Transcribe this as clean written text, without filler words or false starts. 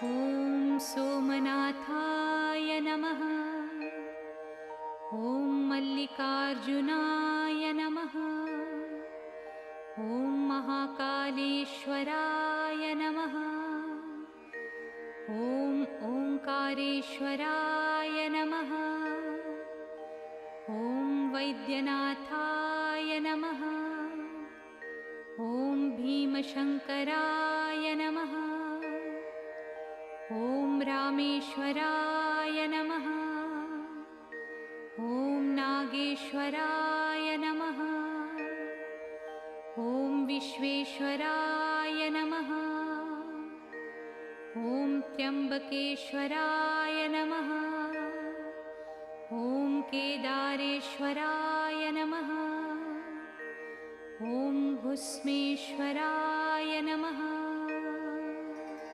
ॐ सोमनाथाय नमः। ॐ मल्लिकार्जुनाय नमः। ॐ महाकालेश्वराय नमः। ॐ ओंकारेश्वराय नमः। ॐ वैद्यनाथाय नमः। ॐ भीमशङ्कराय नमः। ॐ रामेश्वराय नमः। ॐ नागेश्वराय नमः। ॐ विश्वेश्वराय नमः। ॐ त्र्यम्बकेश्वराय नमः। ॐ केदारेश्वराय नमः। ॐ भुस्मेश्वराय नमः।